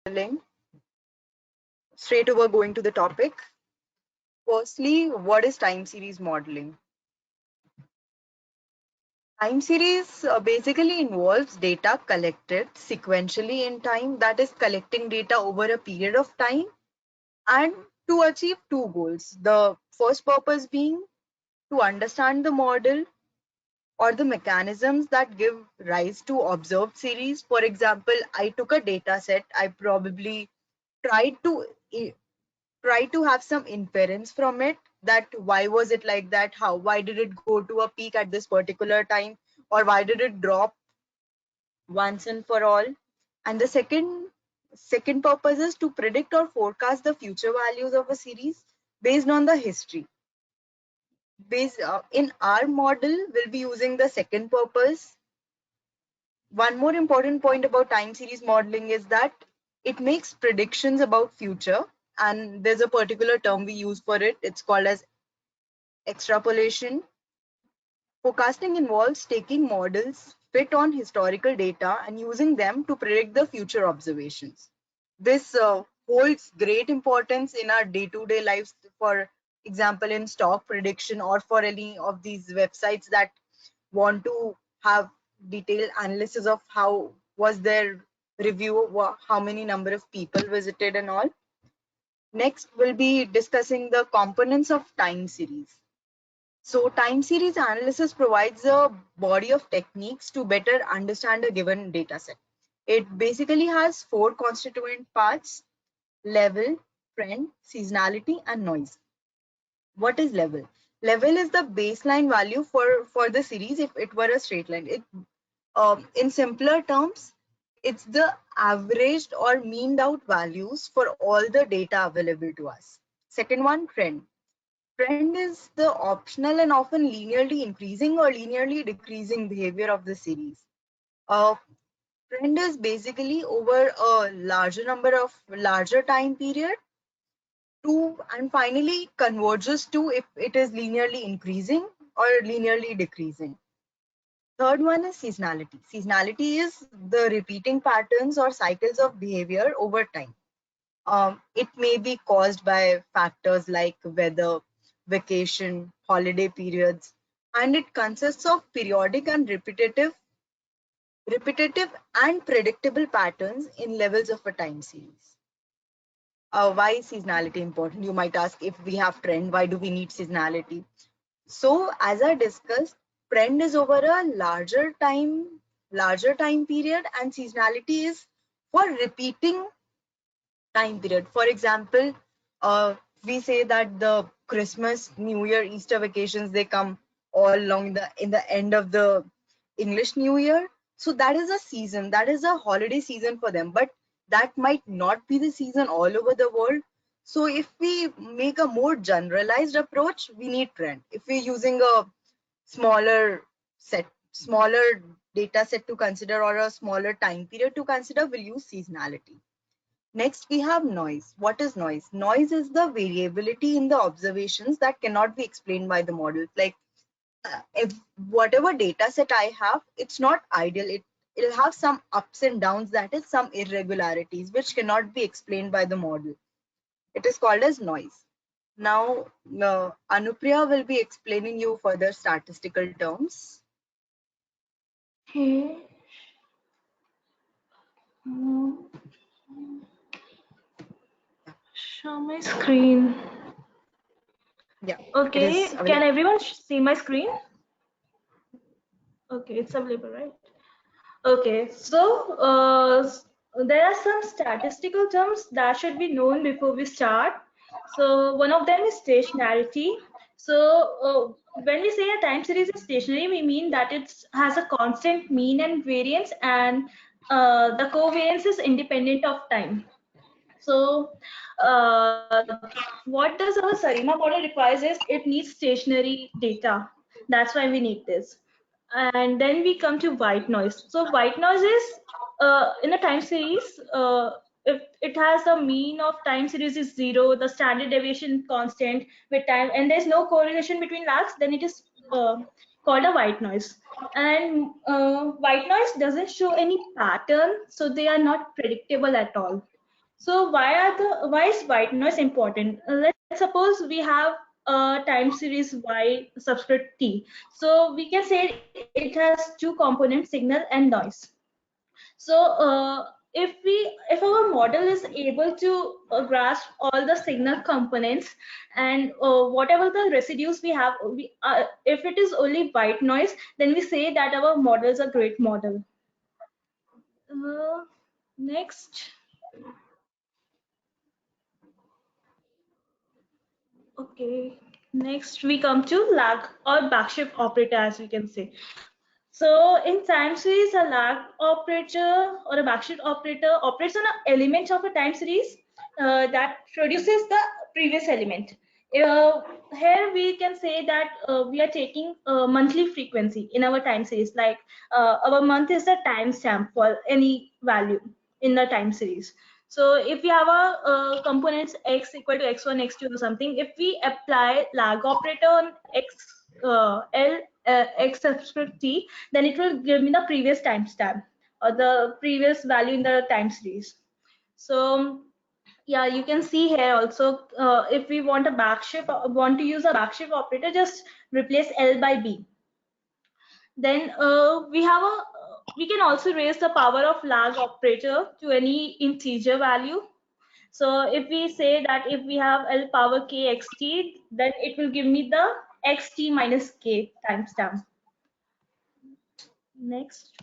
modeling. Straight over going to the topic. Firstly, what is time series modeling? Time series basically involves data collected sequentially in time, that is, collecting data over a period of time and to achieve two goals. The first purpose being to understand the model or the mechanisms that give rise to observed series. For example, I took a data set, I probably tried to try to have some inference from it, that why was it like that, how, why did it go to a peak at this particular time, or why did it drop once and for all. And the second purpose is to predict or forecast the future values of a series based on the history. Based in our model, we'll be using the second purpose. One more important point about time series modeling is that it makes predictions about future, and there's a particular term we use for it. It's called as extrapolation. Forecasting involves taking models fit on historical data and using them to predict the future observations. This holds great importance in our day-to-day lives, for example, in stock prediction or for any of these websites that want to have detailed analysis of how was their review, how many number of people visited and all. Next, we'll be discussing the components of time series. So time series analysis provides a body of techniques to better understand a given data set. It basically has four constituent parts: level, trend, seasonality, and noise. What is level? Level is the baseline value for the series if it were a straight line. In simpler terms, it's the averaged or meaned out values for all the data available to us. Second one, trend. Trend is the optional and often linearly increasing or linearly decreasing behavior of the series. Uh, Trend is basically over a larger time period to, and finally converges to if it is linearly increasing or linearly decreasing. Third one is seasonality. Seasonality is the repeating patterns or cycles of behavior over time. It may be caused by factors like weather, vacation, holiday periods, and it consists of periodic and repetitive and predictable patterns in levels of a time series. Why is seasonality important? You might ask, if we have trend, why do we need seasonality? So, as I discussed, trend is over a larger time period, and seasonality is for repeating time period. For example, we say that the Christmas, New Year, Easter vacations, they come all along in the end of the English New Year. So that is a season, that is a holiday season for them, but that might not be the season all over the world. So if we make a more generalized approach, we need trend. If we're using a smaller smaller data set to consider, or a smaller time period to consider, we'll use seasonality. Next, we have noise. What is noise? Noise is the variability in the observations that cannot be explained by the model. Like, if whatever data set I have, it's not ideal. It'll have some ups and downs, that is, some irregularities, which cannot be explained by the model. It is called as noise. Now, Anupriya will be explaining you further statistical terms. Okay. Mm, Show my screen. Yeah, it Okay, is can available. everyone see my screen? Okay, it's available, right? Okay, so there are some statistical terms that should be known before we start. So one of them is stationarity. So when we say a time series is stationary, we mean that it has a constant mean and variance, and the covariance is independent of time. So what does our Sarima model requires is it needs stationary data. That's why we need this. And then we come to white noise. So white noise is in a time series, if it has a mean of time series is 0, the standard deviation constant with time, and there's no correlation between lags, then it is called a white noise. And white noise doesn't show any pattern, so they are not predictable at all. So why is white noise important? Let's suppose we have a time series Y subscript T. So we can say it has two components, signal and noise. So if our model is able to grasp all the signal components and whatever the residues we have, if it is only white noise, then we say that our model is a great model. Next. Okay, next we come to lag or backshift operator, as we can say. So in time series, a lag operator or a backshift operator operates on an element of a time series that produces the previous element. Here we can say that we are taking monthly frequency in our time series, like our month is the timestamp for any value in the time series. So if we have a components x equal to x1, x2 or something, if we apply lag operator on x subscript t, then it will give me the previous timestamp or the previous value in the time series. So yeah, you can see here also, if we want a backshift, want to use a backshift operator, just replace L by B. Then we can also raise the power of lag operator to any integer value. So if we say that if we have L power k xt, then it will give me the xt minus k timestamp. Next.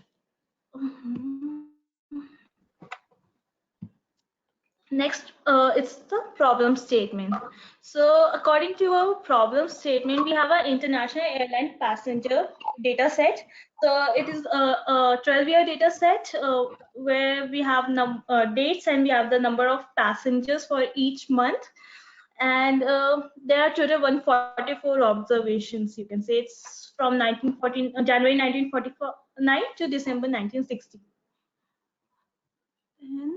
Next, it's the problem statement. So according to our problem statement, we have an international airline passenger data set. So it is a 12-year data set where we have dates and we have the number of passengers for each month. And there are total 144 observations, you can say. It's from 1914, January 1949 to December 1960. And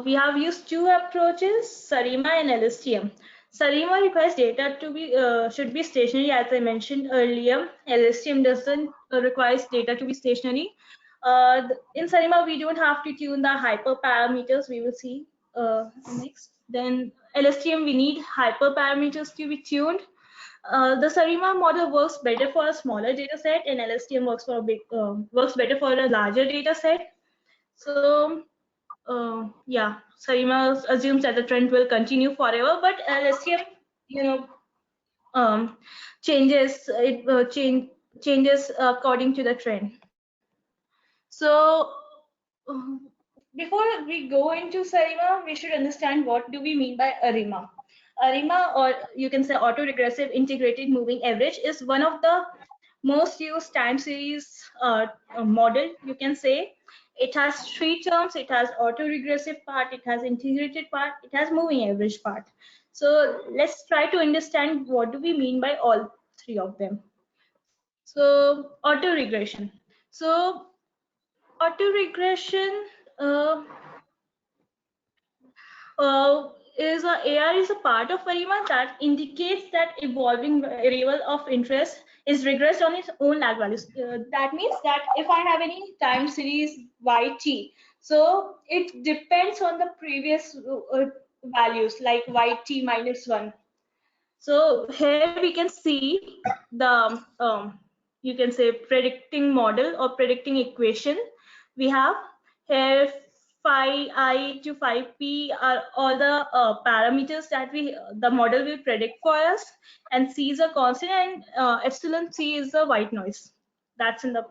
we have used two approaches, SARIMA and LSTM. SARIMA requires data to be should be stationary, as I mentioned earlier. LSTM doesn't requires data to be stationary. In SARIMA, we don't have to tune the hyperparameters. We will see next. Then LSTM, we need hyperparameters to be tuned. The SARIMA model works better for a smaller data set, and LSTM works for a works better for a larger data set. So yeah, Sarima assumes that the trend will continue forever, but LSTM, you know, changes it changes according to the trend. So before we go into Sarima, we should understand what do we mean by ARIMA. ARIMA, or you can say autoregressive integrated moving average, is one of the most used time series model, you can say. It has three terms. It has autoregressive part, it has integrated part, it has moving average part. So let's try to understand what do we mean by all three of them. So autoregression. So autoregression uh, is AR is a part of ARIMA that indicates that evolving variable of interest is regressed on its own lag values. That means that if I have any time series YT, so it depends on the previous values like YT minus 1. So here we can see the you can say predicting model or predicting equation. We have here phi I to phi p are all the parameters that the model will predict for us, and c is a constant, and epsilon c is the white noise. That's in the,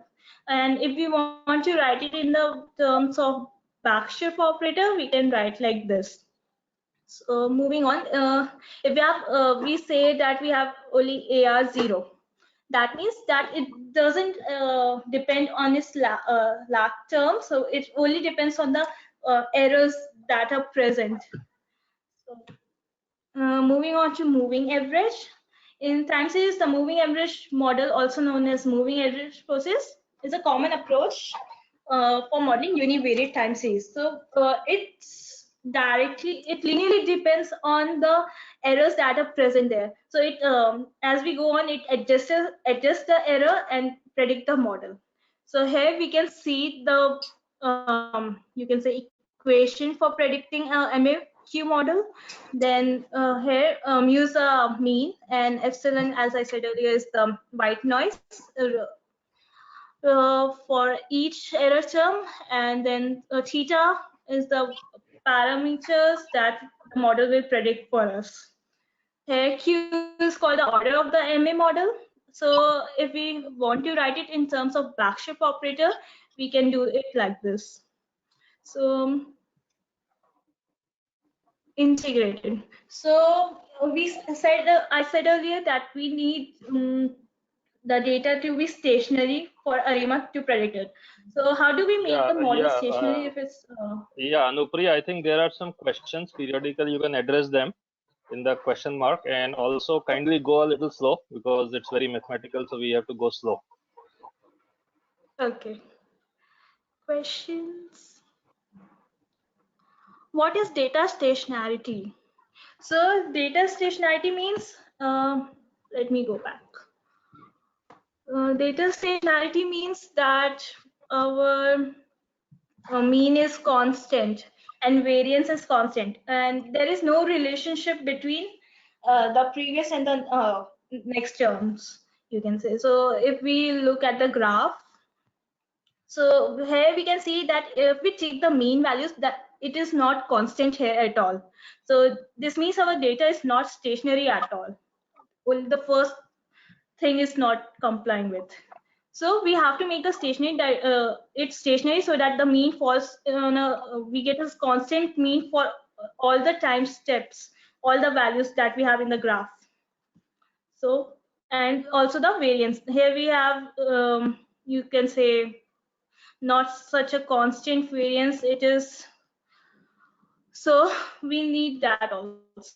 and if we want to write it in the terms of backshift operator, we can write like this. So moving on, if we have, we say that we have only AR0. That means that it doesn't depend on its lag term. So it only depends on the errors that are present. So, moving on to moving average. In time series, the moving average model, also known as moving average process, is a common approach for modeling univariate time series. So it linearly depends on the errors that are present there. So it as we go on, it adjusts the error and predict the model. So here we can see the you can say equation equation for predicting a MAQ model. Then here use a mean, and epsilon, as I said earlier, is the white noise for each error term, and then theta is the parameters that the model will predict for us. Here Q is called the order of the MA model. So if we want to write it in terms of Black-Scholes operator, we can do it like this. So integrated. So I said earlier that we need the data to be stationary for ARIMA to predict it. So how do we make the model stationary if it's yeah, Anupri, I think there are some questions. Periodically you can address them in the question mark, and also kindly go a little slow because it's very mathematical, so we have to go slow. okay. Questions. What is data stationarity? So data stationarity means, let me go back. Data stationarity means that our mean is constant and variance is constant, and there is no relationship between the previous and the next terms, you can say. So if we look at the graph, so here we can see that if we take the mean values, that it is not constant here at all. So this means our data is not stationary at all. Well, the first thing is not complying with. So we have to make the stationary it's stationary so that the mean falls on we get a constant mean for all the time steps, all the values that we have in the graph. So, and also the variance. Here we have, you can say, not such a constant variance. It is, so we need that also.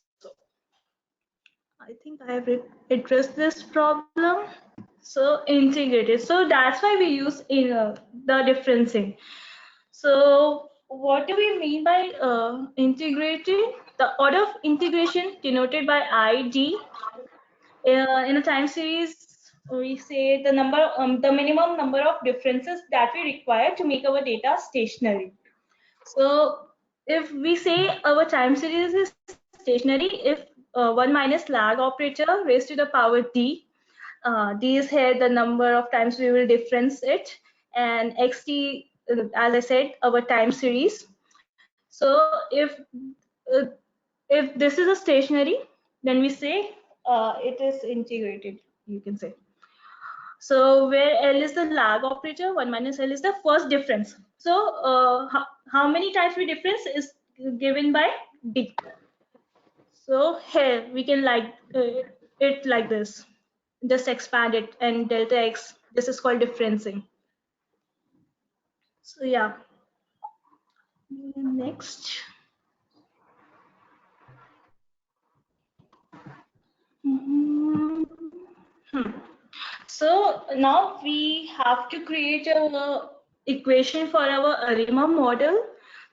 I think I have addressed this problem. So integrated. So that's why we use in the differencing. So what do we mean by integrated? The order of integration denoted by ID. In a time series, we say the number, the minimum number of differences that we require to make our data stationary. So if we say our time series is stationary, if 1 minus lag operator raised to the power d, d is here the number of times we will difference it, and xt, as I said, our time series. So uh, if this is a stationary, then we say it is integrated, you can say. So where L is the lag operator, 1 minus L is the first difference. So how many times we difference is given by D. So here we can like it like this. Just expand it, and delta x, this is called differencing. So yeah. Next. So now we have to create a equation for our ARIMA model.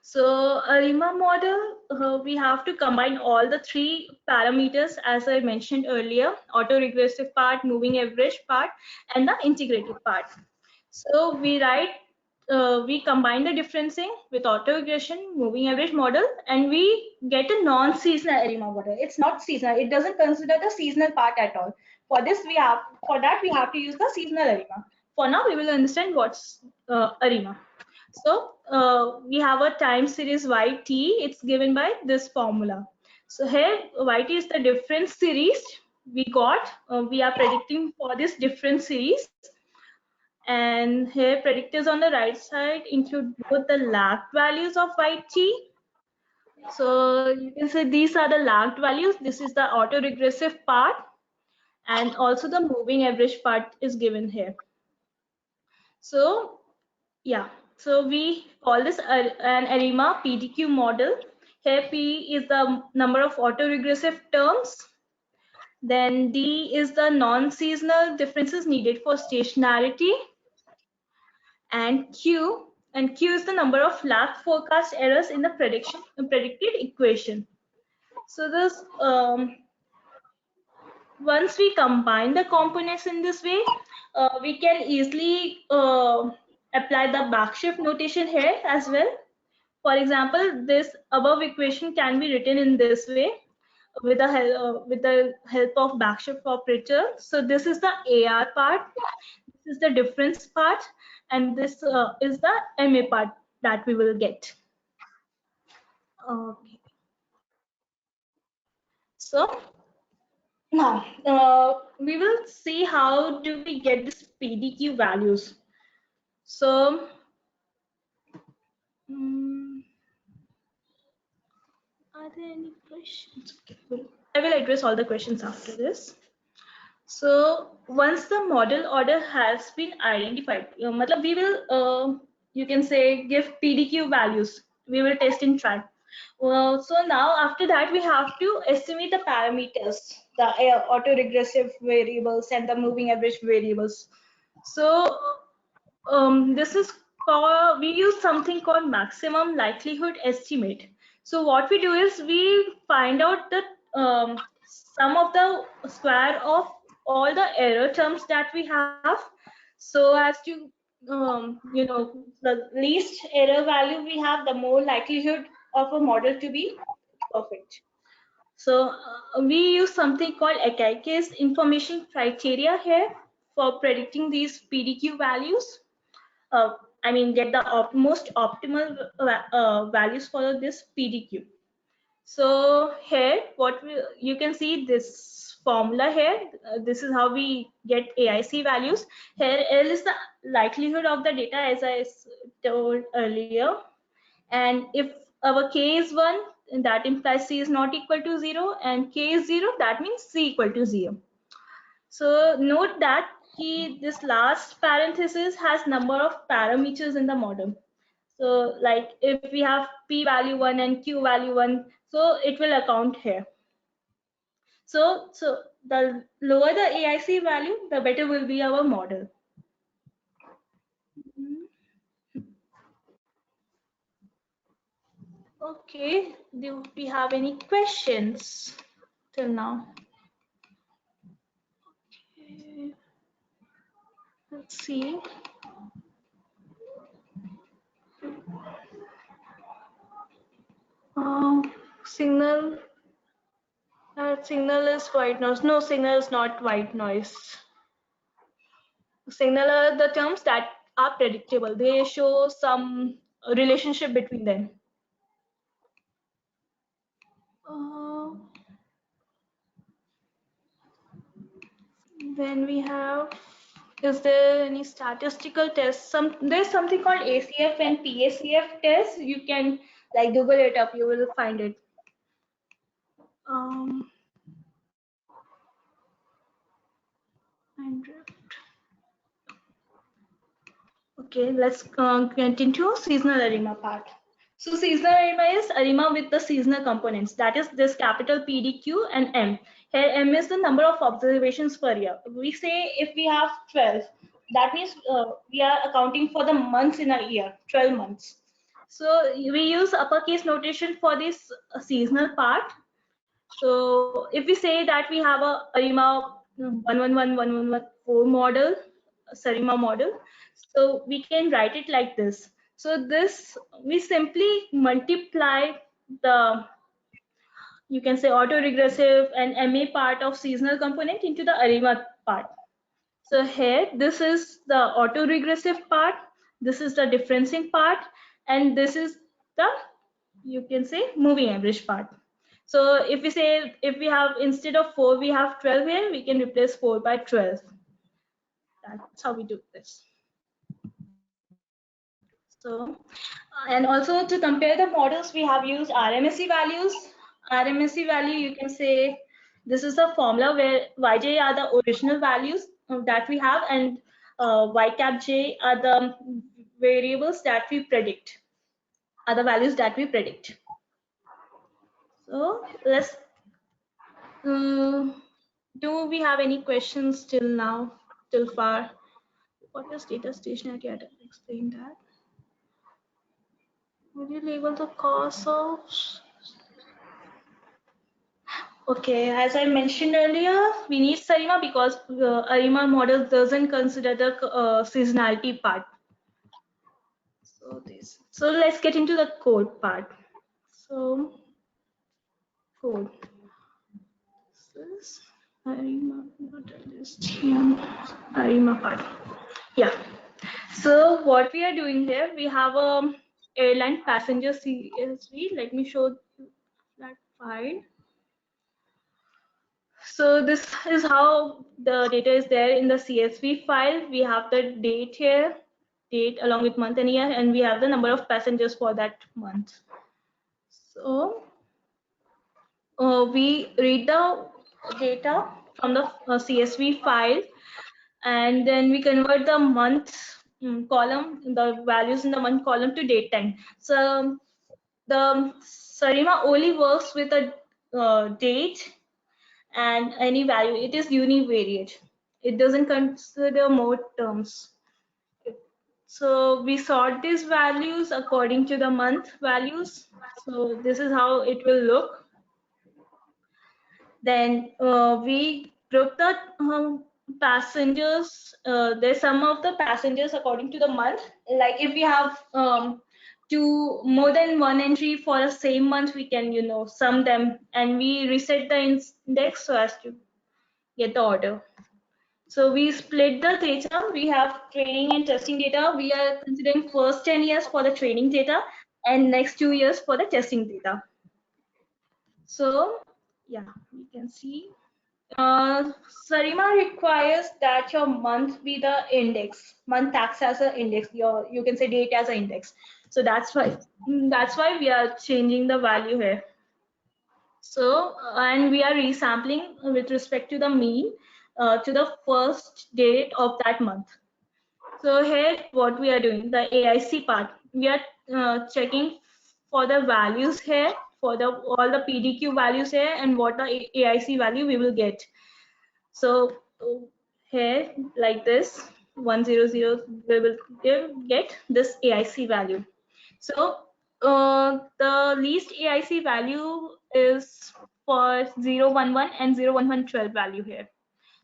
So ARIMA model, we have to combine all the three parameters as I mentioned earlier: autoregressive part, moving average part, and the integrated part. So we combine the differencing with autoregression, moving average model, and we get a non-seasonal ARIMA model. It's not seasonal. It doesn't consider the seasonal part at all. For that we have to use the seasonal ARIMA. For now, we will understand what's ARIMA. So we have a time series YT. It's given by this formula. So here YT is the difference series we got. We are predicting for this difference series. And here predictors on the right side include both the lagged values of YT. So you can say these are the lagged values. This is the autoregressive part, and also the moving average part is given here. So yeah, so we call this an ARIMA PDQ model. Here P is the number of autoregressive terms. Then D is the non-seasonal differences needed for stationarity. And Q is the number of lag forecast errors in the predicted equation. So this once we combine the components in this way, we can easily apply the backshift notation here as well. For example, this above equation can be written in this way with the help of backshift operator. So this is the AR part, this is the difference part, and this is the MA part that we will get. Okay. So now we will see how do we get this PDQ values. So are there any questions? Okay. I will address all the questions after this. So once the model order has been identified, we will, you can say, give PDQ values. We will test in trial. So now after that, we have to estimate the parameters, the autoregressive variables and the moving average variables. So this is called, we use something called maximum likelihood estimate. So what we do is we find out the sum of the square of all the error terms that we have, so as to the least error value we have, the more likelihood of a model to be perfect. So we use something called Akaike's information criteria here for predicting these PDQ values. I mean, get the most optimal values for this PDQ. So here, you can see this formula here. This is how we get AIC values. Here, L is the likelihood of the data, as I told earlier. And if our K is 1, that implies C is not equal to 0, and K is 0, that means C equal to 0. So note that this last parenthesis has number of parameters in the model. So like if we have P value 1 and Q value 1, so it will account here. So the lower the AIC value, the better will be our model. Okay, do we have any questions till now? Okay. Let's see. Signal. Signal is white noise. No, signal is not white noise. Signal are the terms that are predictable. They show some relationship between them. Then we have, is there any statistical tests? There's something called ACF and PACF test. You can like Google it up, you will find it. Okay, let's continue seasonal ARIMA part. So seasonal ARIMA is ARIMA with the seasonal components. That is this capital PDQ and M. Here M is the number of observations per year. We say if we have 12, that means we are accounting for the months in a year, 12 months. So we use uppercase notation for this seasonal part. So if we say that we have a ARIMA 111114 model, SARIMA model, so we can write it like this. So this, we simply multiply the, you can say, autoregressive and MA part of seasonal component into the ARIMA part. So here, this is the autoregressive part, this is the differencing part, and this is the, you can say, moving average part. So if we say, if we have, instead of 4, we have 12 here, we can replace 4 by 12. That's how we do this. So, and also to compare the models, we have used RMSE values. RMSE value, you can say, this is the formula where Yj are the original values that we have, and Yj are the variables that we predict, are the values that we predict. So let's, do we have any questions till now, till far? What is data stationarity? I didn't explain that. Would you label the cause of? Okay, as I mentioned earlier, we need SARIMA because ARIMA model doesn't consider the seasonality part. So let's get into the code part. So code. This is Arima, not this Arima part. Yeah. So what we are doing here, we have a airline passenger CSV. Let me show you that file. So this is how the data is there in the CSV file. We have the date here, date along with month and year, and we have the number of passengers for that month. So we read the data from the CSV file, and then we convert the month column, the values in the month column, to date time. So the Sarima only works with a date and any value. It is univariate. It doesn't consider more terms. So we sort these values according to the month values. So this is how it will look. Then we group the passengers. There's some of the passengers according to the month. Like if we have more than one entry for the same month, we can sum them, and we reset the index so as to get the order. So we split the data. We have training and testing data. We are considering first 10 years for the training data and next 2 years for the testing data. So yeah, we can see. Sarima requires that your month be the index. Month acts as an index. You can say date as an index. So that's why we are changing the value here. So and we are resampling with respect to the mean to the first date of that month. So here what we are doing, the AIC part, we are checking for the values here, for all the PDQ values here, and what the AIC value we will get. So here like this 100 we will get this AIC value. So the least AIC value is for 011 and 01112 value here.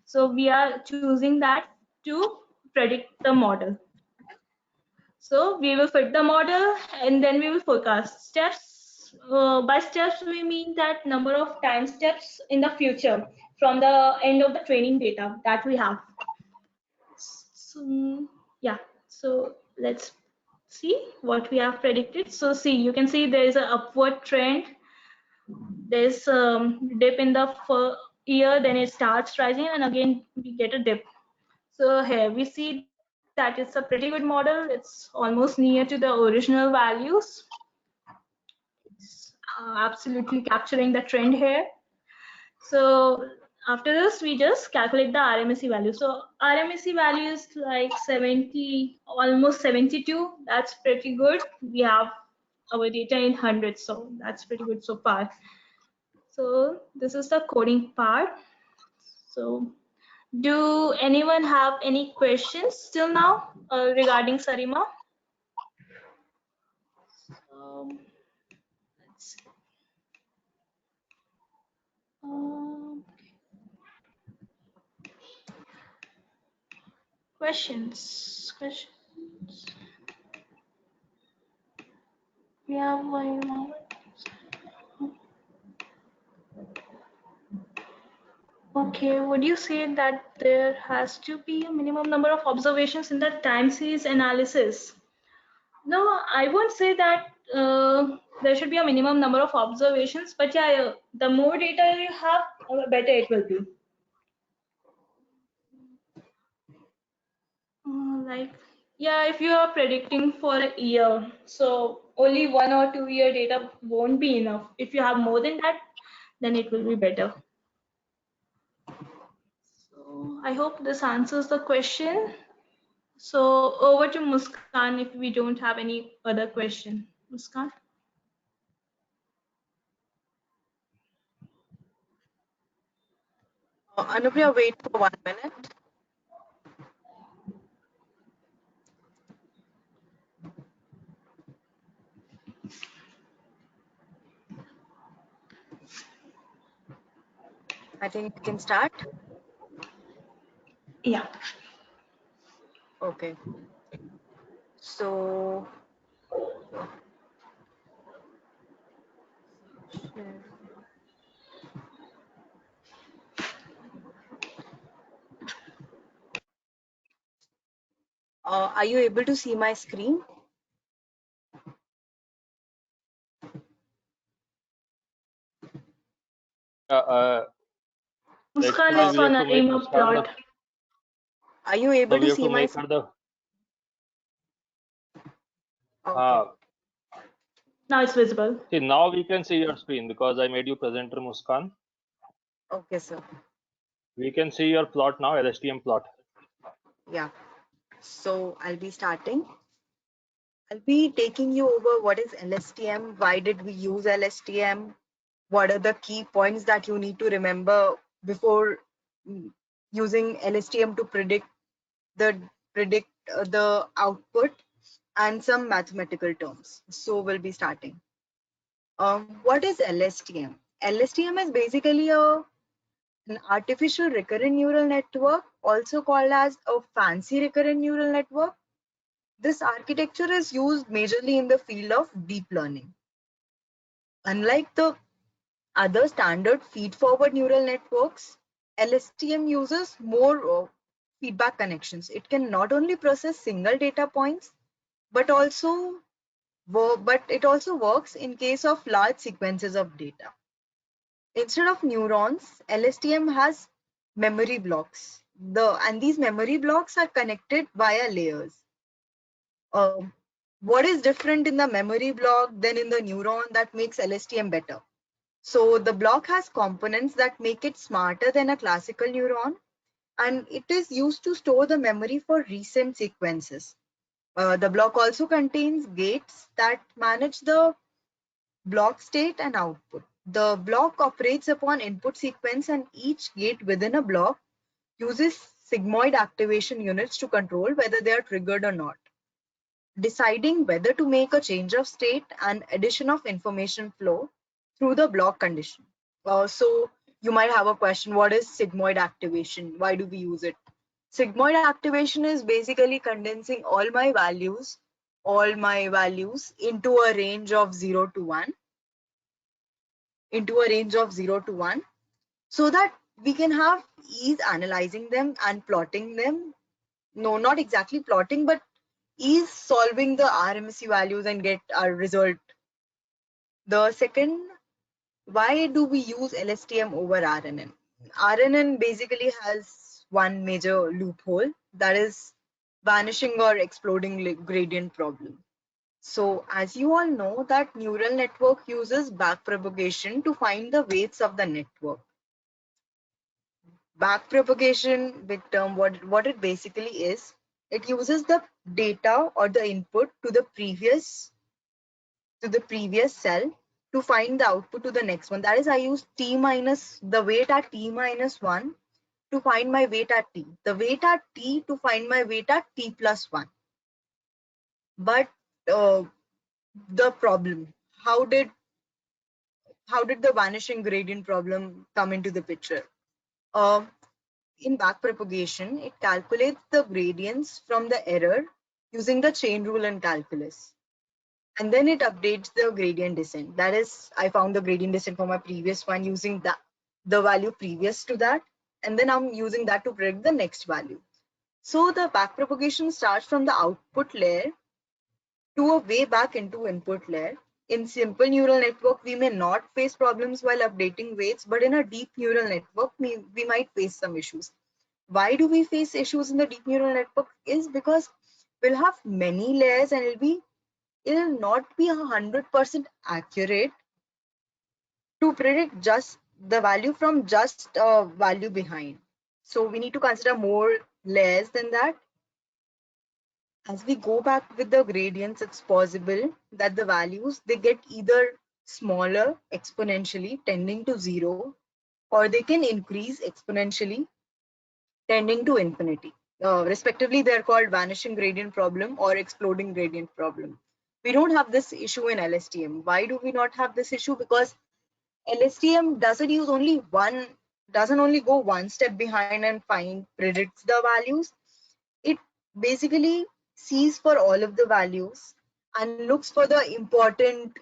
So we are choosing that to predict the model. So we will fit the model and then we will forecast steps. By steps, we mean that number of time steps in the future from the end of the training data that we have. So, yeah, so let's see what we have predicted. So see, you can see there is an upward trend. There's a dip in the year, then it starts rising, and again we get a dip. So here we see that it's a pretty good model. It's almost near to the original values. It's absolutely capturing the trend here. So after this, we just calculate the RMSE value. So RMSE value is like 70, almost 72. That's pretty good. We have our data in hundreds, so that's pretty good so far. So this is the coding part. So do anyone have any questions still now regarding Sarima? Let's see. Questions. We have 1 moment. Okay, would you say that there has to be a minimum number of observations in the time series analysis? No, I won't say that there should be a minimum number of observations, but yeah, the more data you have, better it will be. Like, yeah, if you are predicting for a year, so only 1 or 2 year data won't be enough. If you have more than that, then it will be better. So I hope this answers the question. So over to Muskan if we don't have any other question. Muskan? Anupriya, wait for 1 minute. I think we can start. Yeah. Okay. So Are you able to see my screen? Muskan Actually, is we have on to a make Rima Muskan the. plot. Are you No, able we to have see to my make her the. Okay. Now it's visible. See, now we can see your screen because I made you presenter, Muskan. Okay, sir. We can see your plot now, LSTM plot. Yeah. So I'll be starting. I'll be taking you over what is LSTM, why did we use LSTM, what are the key points that you need to remember before using LSTM to predict the output, and some mathematical terms. So we'll be starting. What is LSTM? LSTM is basically an artificial recurrent neural network, also called as a fancy recurrent neural network. This architecture is used majorly in the field of deep learning. Unlike the other standard feed-forward neural networks, LSTM uses more feedback connections. It can not only process single data points, but it also works in case of large sequences of data. Instead of neurons, LSTM has memory blocks. And these memory blocks are connected via layers. What is different in the memory block than in the neuron that makes LSTM better? So the block has components that make it smarter than a classical neuron, and it is used to store the memory for recent sequences. The block also contains gates that manage the block state and output. The block operates upon input sequence, and each gate within a block uses sigmoid activation units to control whether they are triggered or not, deciding whether to make a change of state and addition of information flow through the block condition. So you might have a question, what is sigmoid activation? Why do we use it? Sigmoid activation is basically condensing all my values into a range of 0 to 1, so that we can have ease analyzing them and plotting them. No, not exactly plotting, but ease solving the RMSE values and get our result. The second, why do we use LSTM over RNN? RNN basically has one major loophole, that is vanishing or exploding gradient problem. So as you all know, that neural network uses backpropagation to find the weights of the network. Backpropagation, big term, what it basically is, it uses the data or the input to the previous cell to find the output to the next one. That is, I use t minus the weight at t minus 1 to find my weight at t, the weight at t to find my weight at t plus 1. But the problem, how did the vanishing gradient problem come into the picture? Uh, in backpropagation, it calculates the gradients from the error using the chain rule in calculus. And then it updates the gradient descent. That is, I found the gradient descent for my previous one using the value previous to that. And then I'm using that to predict the next value. So the backpropagation starts from the output layer to a way back into input layer. In simple neural network, we may not face problems while updating weights, but in a deep neural network, we might face some issues. Why do we face issues in the deep neural network? Is because we'll have many layers and it'll not be 100% accurate to predict just the value from just a value behind. So we need to consider more layers than that. As we go back with the gradients, it's possible that the values, they get either smaller exponentially tending to 0, or they can increase exponentially tending to infinity. Respectively, they're called vanishing gradient problem or exploding gradient problem. We don't have this issue in LSTM. Why do we not have this issue? Because LSTM doesn't only go one step behind and predicts the values. It basically sees for all of the values and looks for the important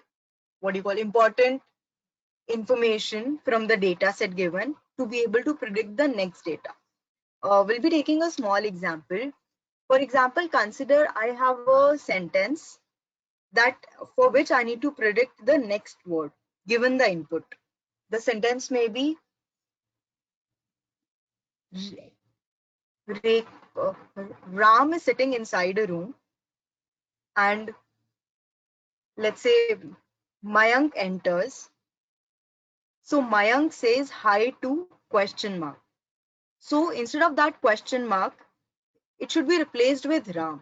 information from the data set given to be able to predict the next data. We'll be taking a small example. For example, consider I have a sentence that for which I need to predict the next word given the input. The sentence may be Ram is sitting inside a room, and let's say Mayank enters. So Mayank says hi to question mark. So instead of that question mark, it should be replaced with Ram.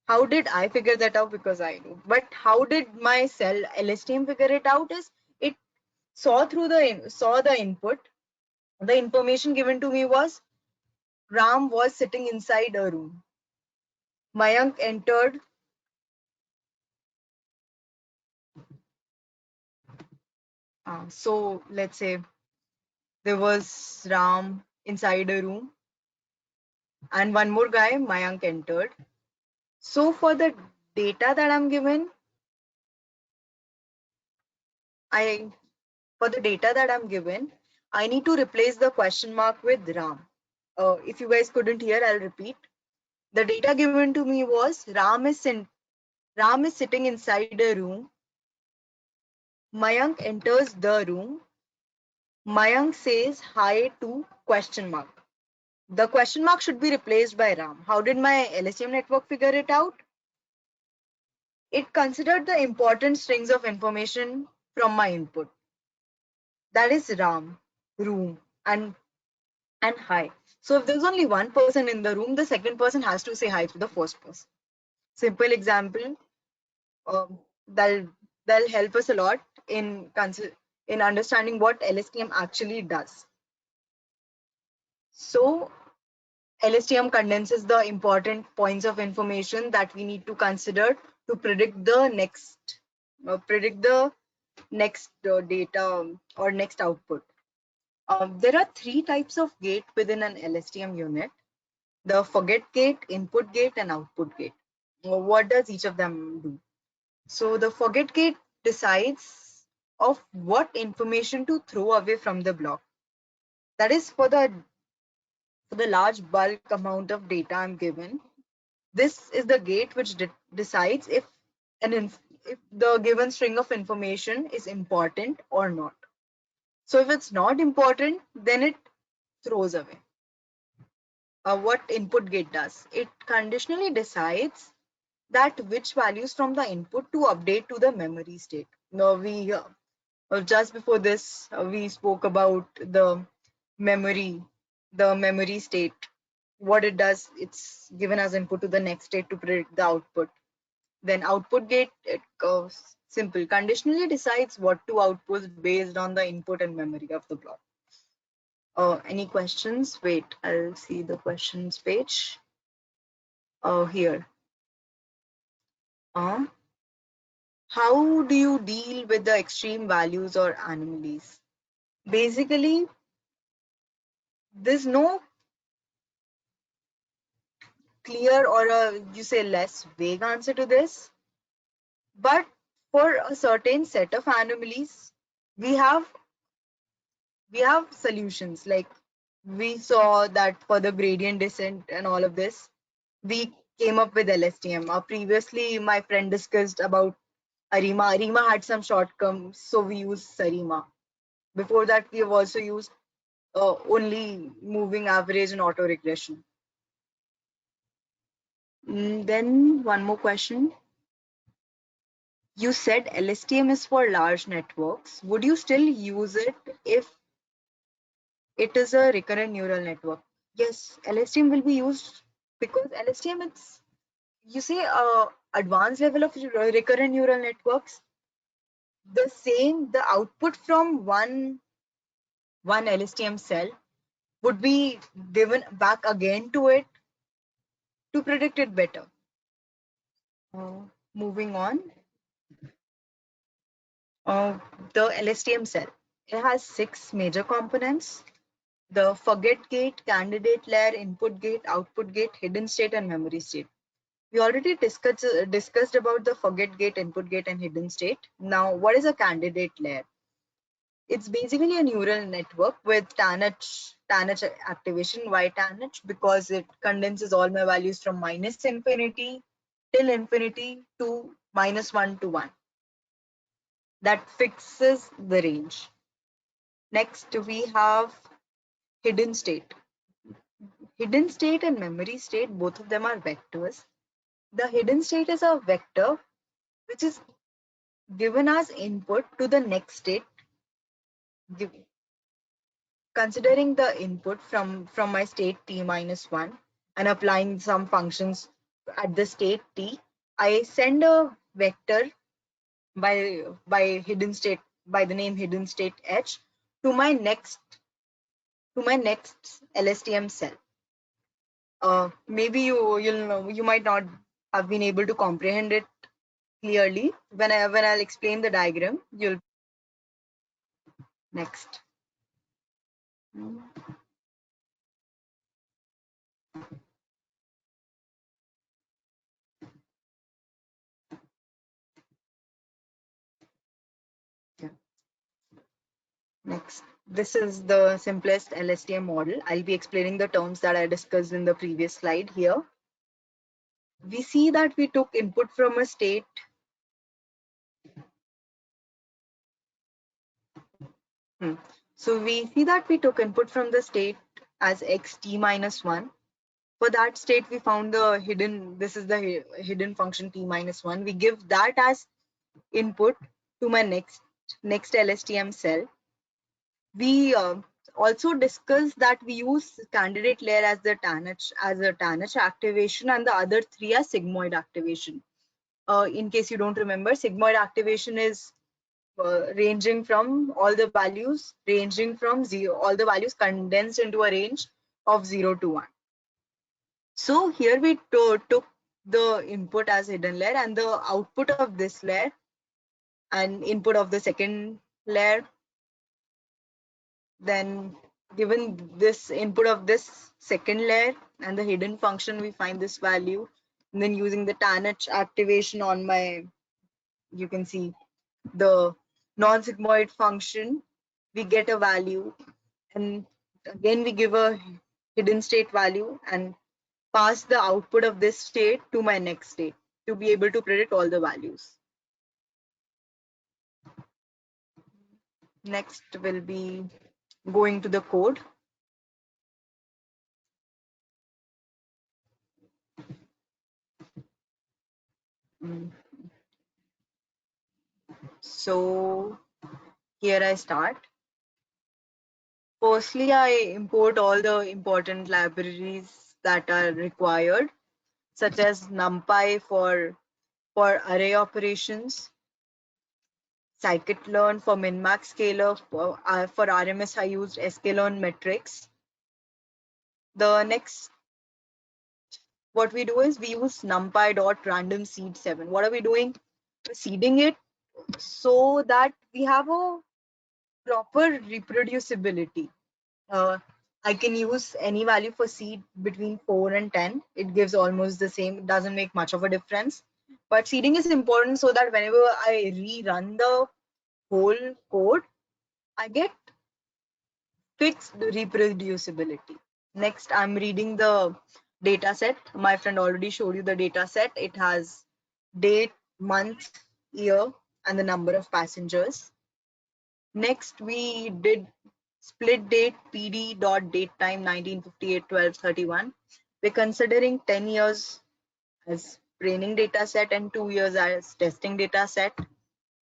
How did I figure that out? Because I know. But how did my cell LSTM figure it out? Is it saw the input. The information given to me was Ram was sitting inside a room. Mayank entered. So let's say there was Ram inside a room, and one more guy, Mayank, entered. So for the data that I'm given, I need to replace the question mark with Ram. If you guys couldn't hear, I'll repeat. The data given to me was Ram is sitting inside a room. Mayank enters the room. Mayank says hi to question mark. The question mark should be replaced by Ram. How did my LSTM network figure it out? It considered the important strings of information from my input. That is Ram, room, and hi. So if there's only one person in the room, the second person has to say hi to the first person. Simple example. That'll help us a lot in understanding what LSTM actually does. So LSTM condenses the important points of information that we need to consider to predict the next data or next output. There are three types of gate within an LSTM unit: the forget gate, input gate, and output gate. What does each of them do? So the forget gate decides of what information to throw away from the block. That is for the large bulk amount of data I'm given. This is the gate which decides if the given string of information is important or not. So if it's not important, then it throws away. What input gate does? It conditionally decides that which values from the input to update to the memory state. Now just before this, we spoke about the memory state. What it does, it's given as input to the next state to predict the output. Then output gate, it goes simple, conditionally decides what to output based on the input and memory of the block. Any questions? Wait, I'll see the questions page. Here. How do you deal with the extreme values or anomalies? Basically, there's no clear or you say less vague answer to this. But for a certain set of anomalies, we have solutions. Like we saw that for the gradient descent and all of this, we came up with LSTM. Previously, my friend discussed about ARIMA. ARIMA had some shortcomings, so we used SARIMA. Before that, we have also used only moving average and autoregression. Then one more question. You said LSTM is for large networks. Would you still use it if it is a recurrent neural network? Yes, LSTM will be used because LSTM, it's, you say, advanced level of recurrent neural networks. The output from one LSTM cell would be given back again to it to predict it better. Moving on. The LSTM cell, it has 6 major components: the forget gate, candidate layer, input gate, output gate, hidden state, and memory state. We already discussed about the forget gate, input gate, and hidden state. Now, what is a candidate layer? It's basically a neural network with TANH activation. Why TANH? Because it condenses all my values from -infinity till infinity to -1 to 1. That fixes the range. Next, we have hidden state. Hidden state and memory state, both of them are vectors. The hidden state is a vector which is given as input to the next state. Considering the input from my state t minus 1 and applying some functions at the state t, I send a vector by hidden state, by the name hidden state h, to my next LSTM cell. Maybe you'll know, you might not have been able to comprehend it clearly. When I'll explain the diagram, you'll next. Yeah. Next, this is the simplest LSTM model. I'll be explaining the terms that I discussed in the previous slide here. We see that we took input from a state. So we see that we took input from the state as xt minus 1. For that state, we found the hidden, this is the hidden function t minus 1. We give that as input to my next LSTM cell. We also discussed that we use candidate layer as the TANH activation, and the other three as sigmoid activation. In case you don't remember, sigmoid activation is ranging from all the values all the values condensed into a range of 0 to 1. So here we took the input as hidden layer and the output of this layer and input of the second layer. Then given this input of this second layer and the hidden function, we find this value. And then using the TANH activation on my, you can see the non-sigmoid function, we get a value. And again, we give a hidden state value and pass the output of this state to my next state to be able to predict all the values. Next will be going to the code. So here I start. Firstly, I import all the important libraries that are required, such as NumPy for array operations, scikit-learn for min-max scaler. For RMS, I used sklearn metrics. The next, what we do is we use numpy.randomSeed7. What are we doing? We're seeding it so that we have a proper reproducibility. I can use any value for seed between 4 and 10. It gives almost the same. It doesn't make much of a difference. But seeding is important so that whenever I rerun the whole code, I get fixed reproducibility. Next, I'm reading the data set. My friend already showed you the data set. It has date, month, year, and the number of passengers. Next, we did split date PD dot date time 1958 1231. We're considering 10 years as training data set and 2 years as testing data set,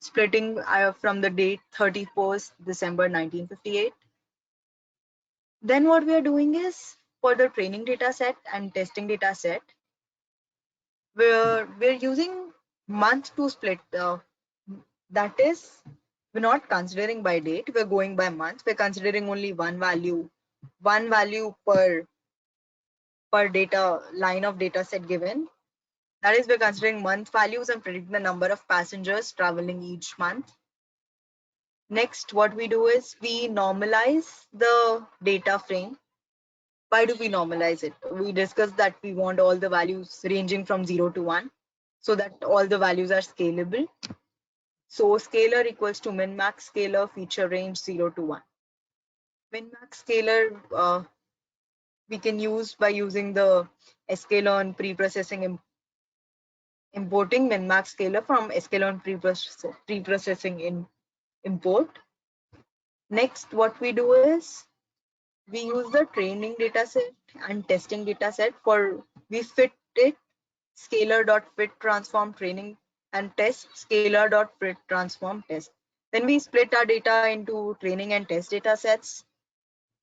splitting from the date 31st December 1958. Then what we are doing is for the training data set and testing data set, we're using month to split. That is, we're not considering by date, we're going by month. We're considering only one value per data line of data set given. That is, we're considering month values and predicting the number of passengers traveling each month. Next, what we do is we normalize the data frame. Why do we normalize it? We discussed that we want all the values ranging from 0 to 1 so that all the values are scalable. So scalar equals to min max scalar, feature range 0 to 1. Min max scalar we can use by using the sklearn preprocessing importing min max scalar from sklearn preprocessing in import. Next, what we do is we use the training dataset and testing dataset for we fit it scalar.fit transform training and test scalar.fit transform test. Then we split our data into training and test data sets.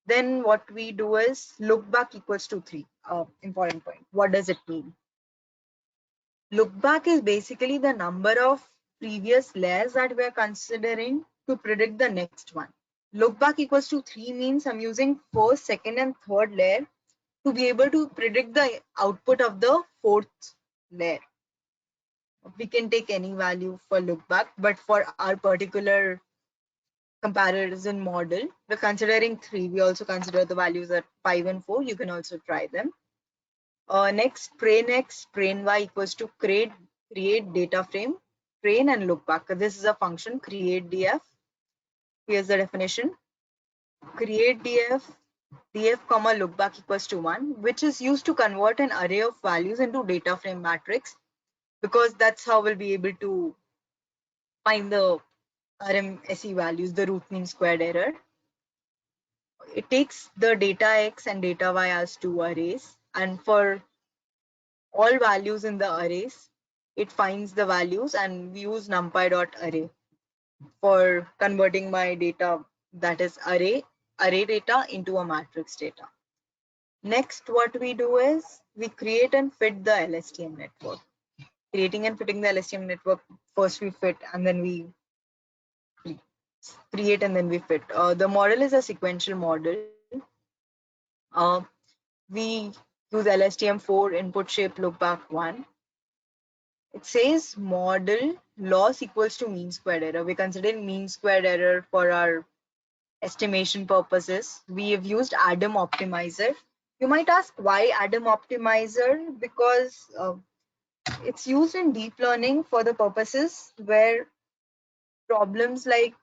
Then what we do is look back equals to 3. Important point. What does it mean? Look back is basically the number of previous layers that we're considering to predict the next one. Look back equals to 3 means I'm using first, second, and third layer to be able to predict the output of the fourth layer. We can take any value for look back, but for our particular comparison model, we're considering 3. We also consider the values at 5 and 4. You can also try them. Next, train x, train y equals to create data frame, train and look back. This is a function, create df. Here's the definition. Create df comma look back equals to 1, which is used to convert an array of values into data frame matrix, because that's how we'll be able to find the RMSE values, the root mean squared error. It takes the data x and data y as two arrays, and for all values in the arrays, it finds the values, and we use numpy.array for converting my data, that is array data, into a matrix data. Next, what we do is we create and fit the LSTM network. Creating and fitting the LSTM network, first we fit and then we create and then we fit. The model is a sequential model. We use LSTM4 input shape lookback 1. It says model loss equals to mean squared error. We're considering mean squared error for our estimation purposes. We have used Adam optimizer. You might ask why Adam optimizer? Because it's used in deep learning for the purposes where problems like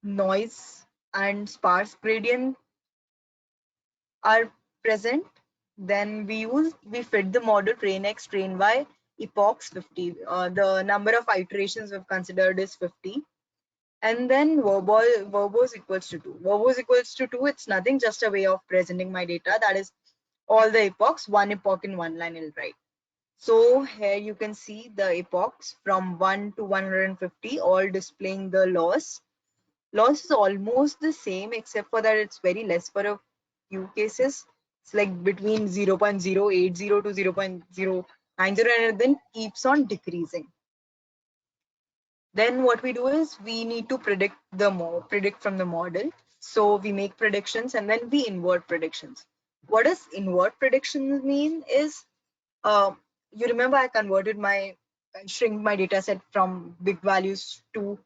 noise and sparse gradient are present. Then we fit the model train x, train y, epochs 50. The number of iterations we've considered is 50. And then verbose equals to 2. Verbose equals to 2, it's nothing, just a way of presenting my data. That is all the epochs, one epoch in one line I'll write. So here you can see the epochs from 1 to 150 all displaying the loss. Loss is almost the same except for that it's very less for a few cases. It's like between 0.080 to 0.090 and then keeps on decreasing. Then what we do is we need to predict from the model. So we make predictions and then we invert predictions. What does invert predictions mean is, you remember I shrink my data set from big values to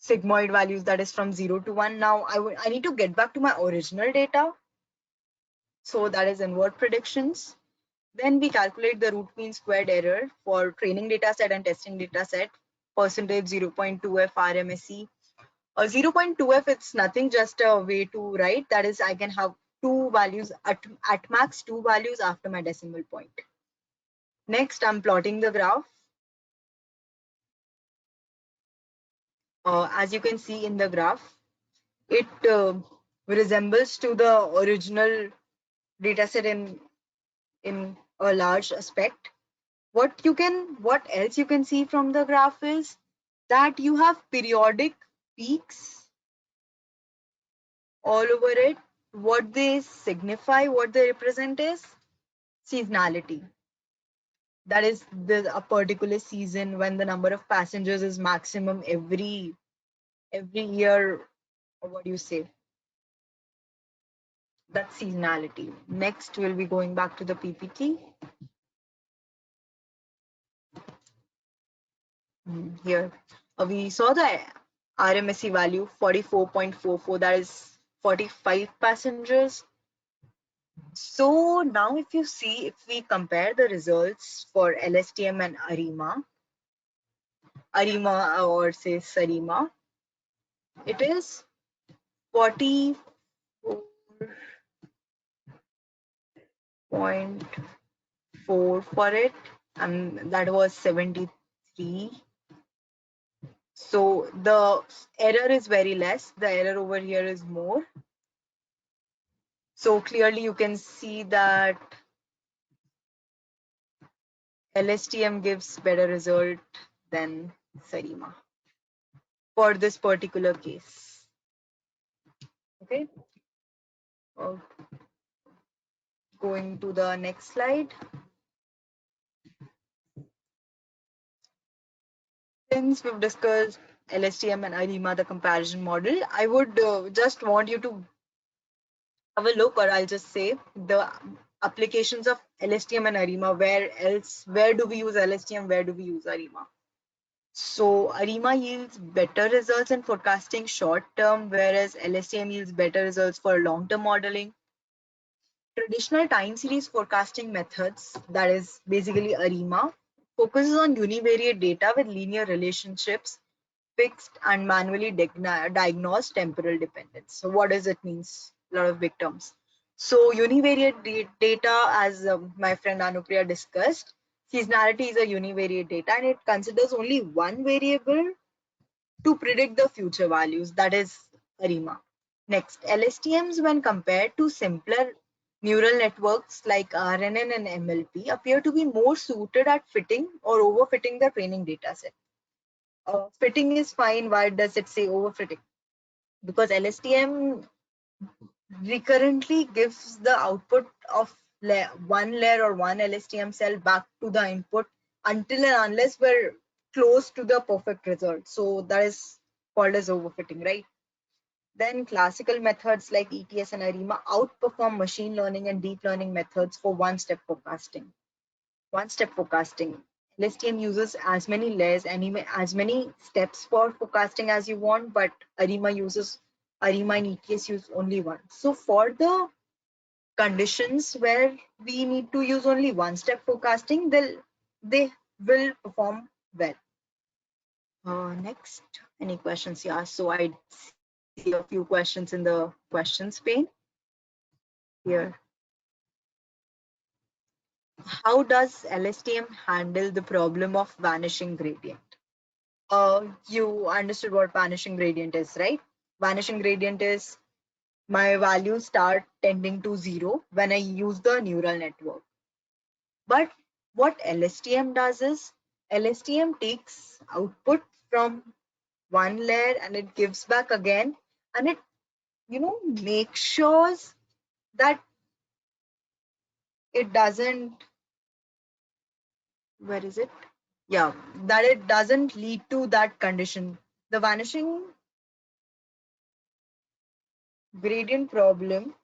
sigmoid values, that is from 0 to 1. Now I need to get back to my original data. So that is invert predictions. Then we calculate the root mean squared error for training data set and testing data set, percentage 0.2f RMSE. 0.2f, it's nothing, just a way to write. That is, I can have two values, at max two values after my decimal point. Next, I'm plotting the graph. As you can see in the graph, it resembles to the original dataset in a large aspect. What else you can see from the graph is that you have periodic peaks all over it. What they signify, what they represent is seasonality. That is a particular season when the number of passengers is maximum every year. Or what do you say? That's seasonality. Next, we'll be going back to the PPT. Here, we saw the RMSE value 44.44, that is 45 passengers. So now if you see, if we compare the results for LSTM and ARIMA, ARIMA or say SARIMA, it is 44.4 for it, and that was 73. So the error is very less. The error over here is more. So clearly you can see that LSTM gives better result than SARIMA for this particular case. Okay. Going to the next slide. Since we've discussed LSTM and ARIMA, the comparison model, I would just want you to have a look, or I'll just say the applications of LSTM and ARIMA. Where do we use LSTM? Where do we use ARIMA? So ARIMA yields better results in forecasting short term, whereas LSTM yields better results for long term modeling. Traditional time series forecasting methods, that is basically ARIMA, focuses on univariate data with linear relationships, fixed and manually diagnosed temporal dependence. So what does it mean? A lot of big terms. So univariate data, as my friend Anupriya discussed, seasonality is a univariate data and it considers only one variable to predict the future values, that is ARIMA. Next, LSTMs, when compared to simpler neural networks like RNN and MLP, appear to be more suited at fitting or overfitting the training data set. Fitting is fine. Why does it say overfitting? Because LSTM recurrently gives the output of one layer or one LSTM cell back to the input until and unless we're close to the perfect result. So that is called as overfitting, right? Then classical methods like ETS and ARIMA outperform machine learning and deep learning methods for one-step forecasting. One-step forecasting. LSTM uses as many layers, as many steps for forecasting as you want, but ARIMA and ETS use only one. So for the conditions where we need to use only one-step forecasting, they will perform well. Next, any questions? Yeah, so I see a few questions in the questions pane here. How does LSTM handle the problem of vanishing gradient? You understood what vanishing gradient is, right? Vanishing gradient is my values start tending to 0 when I use the neural network. But what LSTM does is LSTM takes output from one layer and it gives back again, and it makes sure that it doesn't, where is it? Yeah, that it doesn't lead to that condition. The vanishing gradient problem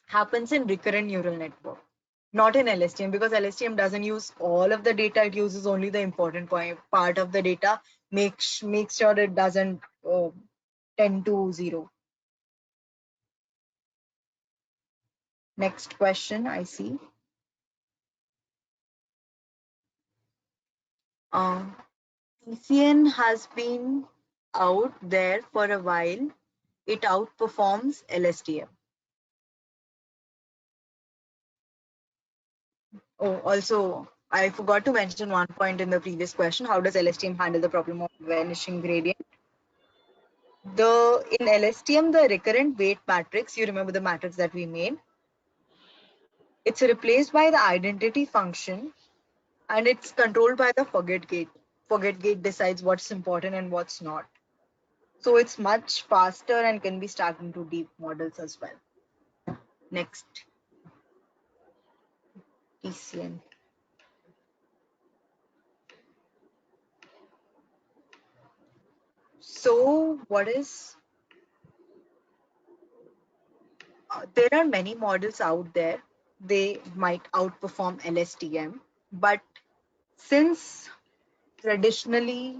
happens in recurrent neural network, not in LSTM, because LSTM doesn't use all of the data. It uses only the important part of the data. Makes sure it doesn't tend to 0. Next question I see. TCN has been out there for a while. It outperforms LSTM. Oh, also, I forgot to mention one point in the previous question. How does LSTM handle the problem of vanishing gradient? In LSTM, the recurrent weight matrix, you remember the matrix that we made? It's replaced by the identity function and it's controlled by the forget gate. Forget gate decides what's important and what's not. So it's much faster and can be stacked into deep models as well. Next, TCN. So what is, there are many models out there. They might outperform LSTM, but since traditionally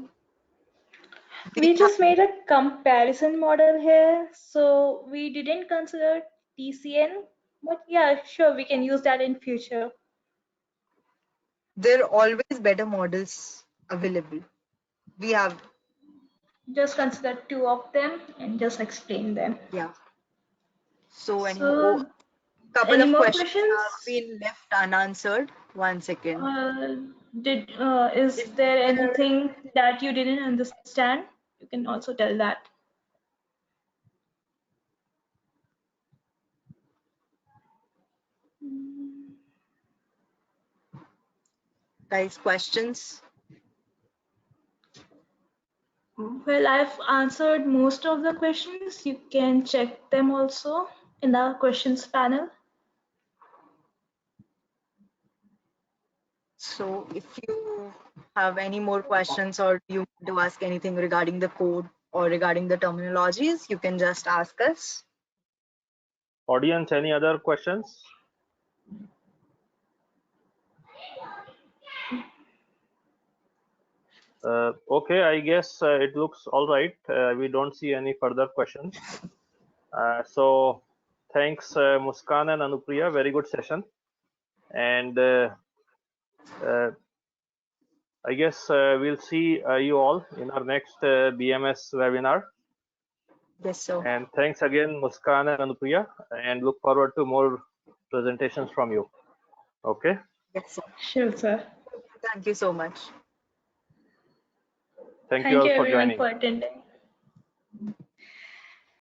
We just made a comparison model here, so we didn't consider TCN, but yeah, sure, we can use that in future. there are always better models available. We have, Just consider 2 of them and just explain them. yeah. So So, couple any of more questions have questions? been left unanswered. 1 second. Is Is there there, anything that you didn't understand? You can also tell that. guys, questions? Well, I've answered most of the questions. You can check them also in the questions panel. So if you have any more questions or you want to ask anything regarding the code or regarding the terminologies, you can just ask us. Audience, any other questions? Okay, I guess it looks all right. We don't see any further questions. So thanks, Muskan and Anupriya. Very good session. And I guess we'll see you all in our next BMS webinar. Yes, sir. And thanks again, Muskan and Anupriya, and look forward to more presentations from you. Okay. Yes, sir. Sure, sir. Thank you so much. Thank you Thank all you for everyone joining. for attending.